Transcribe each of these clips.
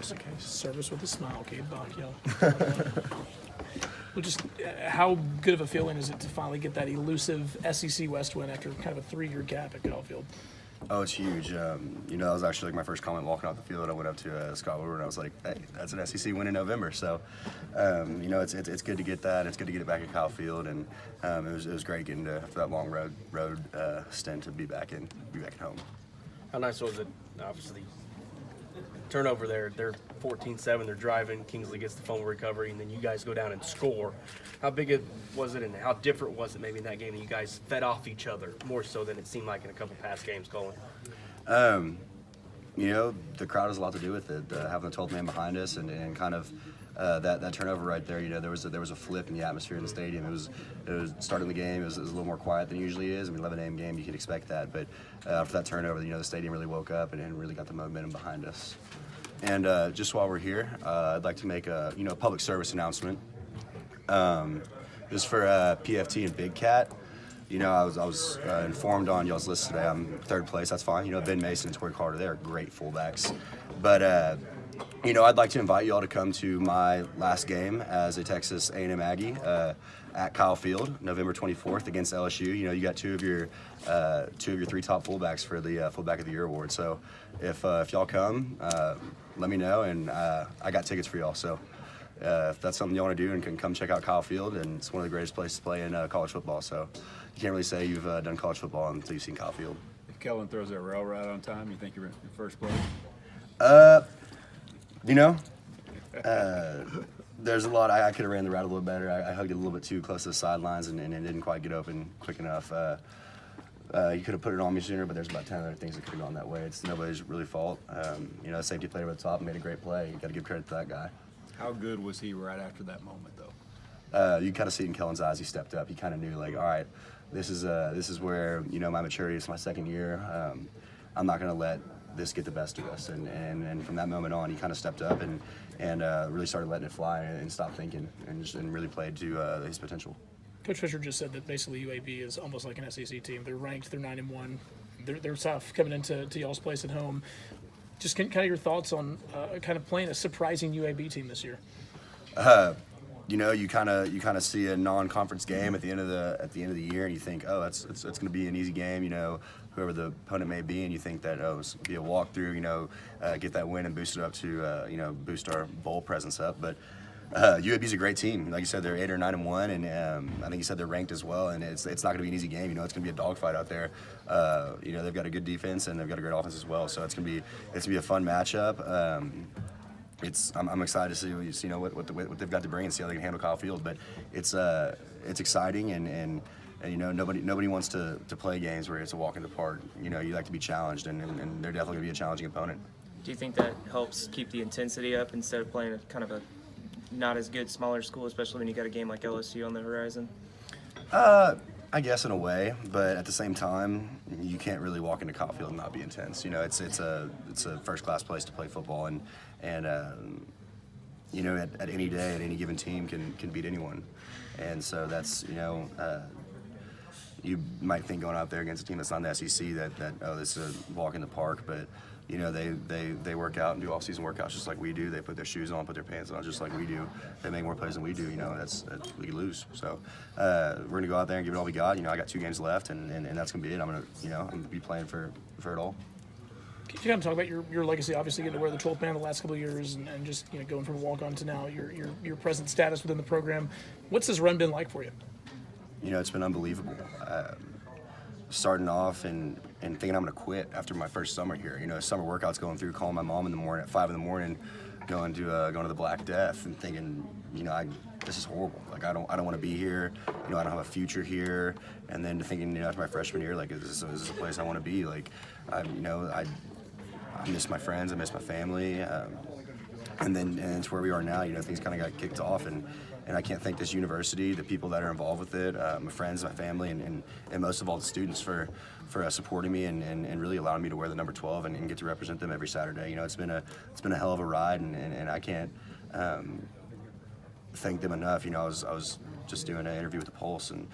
Just okay. Service with a smile, Gabe Bacchio. Well, just how good of a feeling is it to finally get that elusive SEC West win after kind of a 3-year gap at Caulfield? Oh, it's huge. That was actually like my first comment walking off the field. I went up to Scott Woodward and I was like, "Hey, that's an SEC win in November." So, it's good to get that. It's good to get it back at Caulfield, and it was great getting to after that long road stint to be back at home. How nice was it? Obviously, turnover there. They're 14-7. They're driving. Kingsley gets the fumble recovery, and then you guys go down and score. How big was it, and how different was it maybe in that game that you guys fed off each other more so than it seemed like in a couple past games, Cullen? The crowd has a lot to do with it. Having the 12th man behind us and kind of that turnover right there. There was a flip in the atmosphere in the stadium. It was starting the game. It was a little more quiet than it usually is. 11 a.m. game, you can expect that. But after that turnover, the stadium really woke up and really got the momentum behind us. And just while we're here, I'd like to make a public service announcement. Just for PFT and Big Cat. I was informed on y'all's list today. I'm third place. That's fine. Ben Mason and Torrey Carter, they're great fullbacks. But I'd like to invite y'all to come to my last game as a Texas A&M Aggie at Kyle Field, November 24th against LSU. You got two of your 3 top fullbacks for the Fullback of the Year award. So if y'all come, let me know, and I got tickets for y'all. So if that's something you want to do, and can come check out Kyle Field, and it's one of the greatest places to play in college football. So you can't really say you've done college football until you've seen Kyle Field. If Kellen throws that rail right on time, you think you're in first place? There's a lot. I could have ran the route a little better. I hugged it a little bit too close to the sidelines, and it didn't quite get open quick enough. You could have put it on me sooner, but there's about 10 other things that could have gone that way. It's nobody's really fault. A safety player over the top made a great play. You got to give credit to that guy. How good was he right after that moment, though? You kind of see it in Kellen's eyes. He stepped up. He kind of knew, like, all right, this is where my maturity is. My second year. I'm not going to let this get the best of us. And from that moment on, he kind of stepped up and really started letting it fly and stopped thinking and really played to his potential. Coach Fisher just said that basically UAB is almost like an SEC team. They're ranked. They're 9-1. They're tough coming into y'all's place at home. Just kind of your thoughts on kind of playing a surprising UAB team this year. You kind of see a non-conference game at the end of the year, and you think, oh, it's going to be an easy game. Whoever the opponent may be, and you think that it's going to be a walkthrough. Get that win and boost it up to boost our bowl presence up. But UAB's a great team. Like you said, they're 8 or 9-1, and I think you said they're ranked as well. And it's not going to be an easy game. It's going to be a dogfight out there. They've got a good defense and they've got a great offense as well. So it's going to be a fun matchup. I'm excited to see what they've got to bring and see how they can handle Kyle Field. But it's exciting and nobody wants to play games where it's a walk in the park. You like to be challenged, and they're definitely going to be a challenging opponent. Do you think that helps keep the intensity up instead of playing a kind of a not as good, smaller school, especially when you got a game like LSU on the horizon? I guess in a way, but at the same time, you can't really walk into Caulfield and not be intense. It's a first-class place to play football, and at any day, at any given team can beat anyone, and so that's you might think going out there against a team that's not in the SEC that this is a walk in the park, but they work out and do off-season workouts just like we do. They put their shoes on, put their pants on just like we do. They make more plays than we do. We could lose. So we're gonna go out there and give it all we got. I got 2 games left, and that's gonna be it. I'm gonna be playing for it all. Can you kind of talk about your legacy? Obviously, getting to wear the 12th man the last couple of years, and just going from a walk-on to now your present status within the program. What's this run been like for you? It's been unbelievable. Starting off and thinking I'm going to quit after my first summer here. Summer workouts going through, calling my mom in the morning at 5 in the morning, going to the Black Death and thinking, this is horrible. Like I don't want to be here. I don't have a future here. And then thinking, after my freshman year, like is this a place I want to be? Like, I miss my friends, I miss my family, and it's where we are now. Things kind of got kicked off, and I can't thank this university, the people that are involved with it, my friends, my family, and most of all the students for supporting me and really allowing me to wear the number 12 and get to represent them every Saturday. It's been a hell of a ride, and I can't thank them enough. I was just doing an interview with the Pulse, and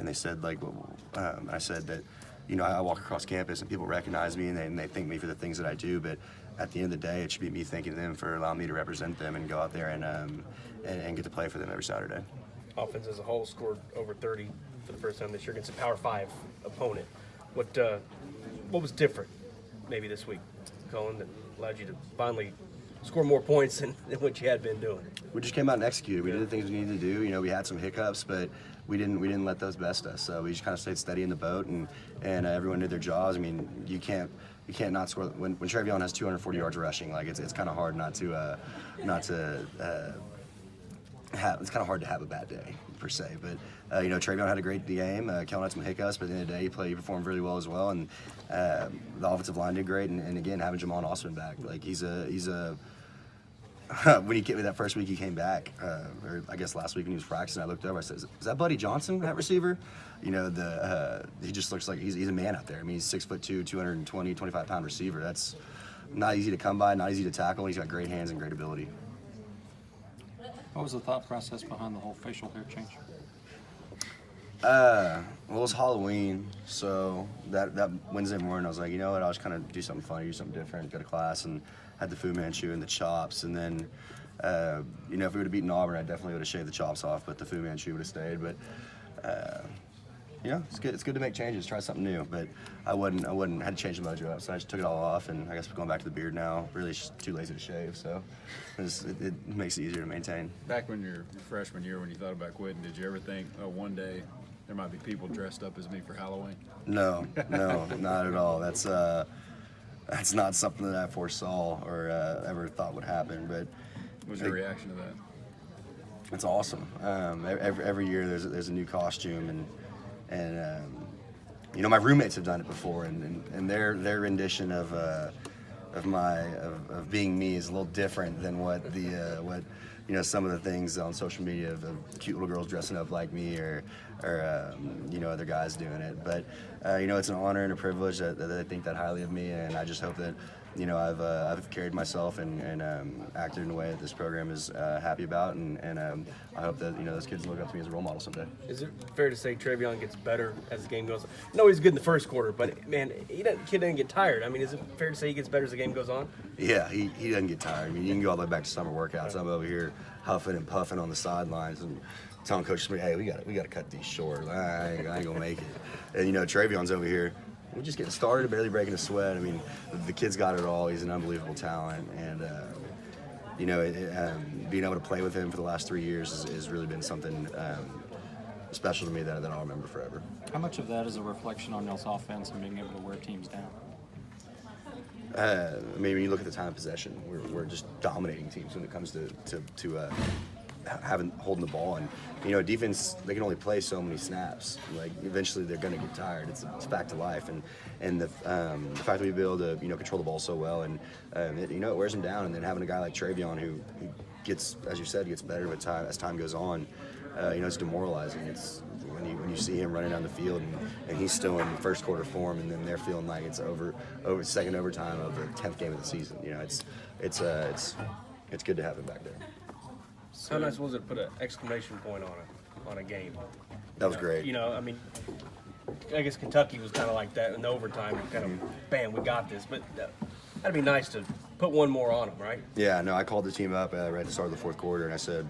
they said I said that I walk across campus and people recognize me and they thank me for the things that I do, but at the end of the day, it should be me thanking them for allowing me to represent them and go out there and get to play for them every Saturday. Offense as a whole scored over 30 for the first time this year against a Power 5 opponent. What was different maybe this week, Cullen, that allowed you to finally score more points than what you had been doing? We just came out and executed. We did the things we needed to do. You know, we had some hiccups, but we didn't let those best us. So we just kind of stayed steady in the boat, and everyone did their jobs. I mean, you can't not score when Travion has 240 yards rushing. Like it's kind of hard it's kind of hard to have a bad day per se. But you know, Travion had a great game. Kellen had some hiccups, but at the end of the day, he performed really well as well, and the offensive line did great. And again, having Jamal Austin back, like he's a when he came that first week he came back, or I guess last week when he was practicing, I looked over, I said, "Is that Buddy Johnson, that receiver?" You know, he just looks like he's a man out there. I mean, he's 6'2", 220, 25-pound receiver. That's not easy to come by, not easy to tackle. He's got great hands and great ability. What was the thought process behind the whole facial hair change? Well, it was Halloween, so that Wednesday morning, I was like, you know what, I'll just kind of do something funny, do something different, go to class, and had the Fu Manchu and the chops, and then, you know, if we would have beaten Auburn, I definitely would have shaved the chops off, but the Fu Manchu would have stayed, but, you know, it's good to make changes, try something new, but I had to change the mojo up, so I just took it all off, and I guess we're going back to the beard now. Really just too lazy to shave, so it makes it easier to maintain. Back when your freshman year, when you thought about quitting, did you ever think, oh, one day there might be people dressed up as me for Halloween? No, not at all. That's not something that I foresaw or ever thought would happen. But What was your reaction to that? it's awesome. Every year there's a new costume, and you know, my roommates have done it before, and their rendition of being me is a little different than what you know, some of the things on social media of cute little girls dressing up like me or you know, other guys doing it. But you know, it's an honor and a privilege that they think that highly of me, and I just hope that, you know, I've carried myself and acted in a way that this program is happy about, and I hope that, you know, those kids look up to me as a role model someday. Is it fair to say Travion gets better as the game goes on? No, he's good in the first quarter, but man, kid doesn't get tired. I mean, is it fair to say he gets better as the game goes on? Yeah, he doesn't get tired. I mean, you can go all the way back to summer workouts. I'm over here huffing and puffing on the sidelines and telling Coach Smith, hey, we got to cut these short. I ain't gonna make it. And you know, Travion's over here. We're just getting started, barely breaking a sweat. I mean, the kid's got it all. He's an unbelievable talent, and you know, being able to play with him for the last 3 years has really been something special to me that I'll remember forever. How much of that is a reflection on y'all's offense and being able to wear teams down? I mean, when you look at the time of possession, we're just dominating teams when it comes to holding the ball. And you know, defense, they can only play so many snaps. Like eventually they're going to get tired. It's back to life. And the fact that we be able to, you know, control the ball so well, and you know, it wears them down. And then having a guy like Travion who gets, as you said, gets better with time as time goes on. You know, it's demoralizing. It's when you see him running down the field and he's still in first quarter form, and then they're feeling like it's over second overtime of the 10th game of the season. You know, it's good to have him back there. How nice was it to put an exclamation point on a game? That was great. You know, I mean, I guess Kentucky was kind of like that in overtime, and kind of, bam, we got this. But that'd be nice to put one more on them, right? Yeah, no, I called the team up right at the start of the fourth quarter, and I said,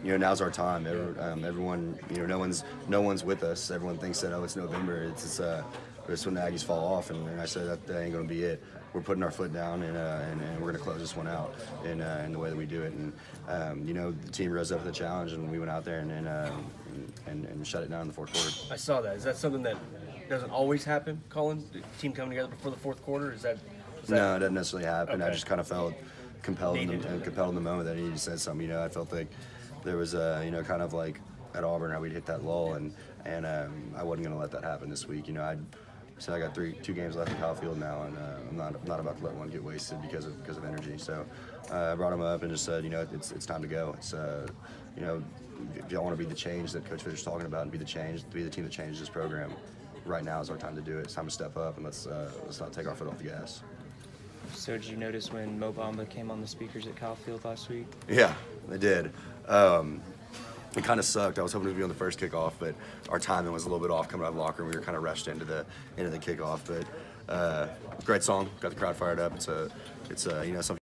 you know, now's our time. Everyone, you know, no one's with us. Everyone thinks that, oh, it's November. It's when the Aggies fall off, and I said that ain't gonna be it. We're putting our foot down, and we're gonna close this one out in the way that we do it. And you know, the team rose up to the challenge, and we went out there and shut it down in the fourth quarter. I saw that. Is that something that doesn't always happen, Cullen? The team coming together before the fourth quarter? Is that No, it doesn't necessarily happen. Okay. I just kind of felt compelled in the moment that I needed to say something. You know, I felt like there was you know, kind of like at Auburn how we'd hit that lull, and I wasn't going to let that happen this week. You know, I got 2 games left in Kyle Field now, and I'm not about to let one get wasted because of energy. So I brought him up and just said, you know, it's time to go. It's you know, if y'all want to be the change that Coach Fisher's talking about and be the team that changes this program, right now is our time to do it. It's time to step up, and let's not take our foot off the gas. So did you notice when Mo Bamba came on the speakers at Kyle Field last week? Yeah, I did. It kind of sucked. I was hoping to be on the first kickoff, but our timing was a little bit off coming out of the locker room. We were kind of rushed into the kickoff. But great song, got the crowd fired up. It's a it's something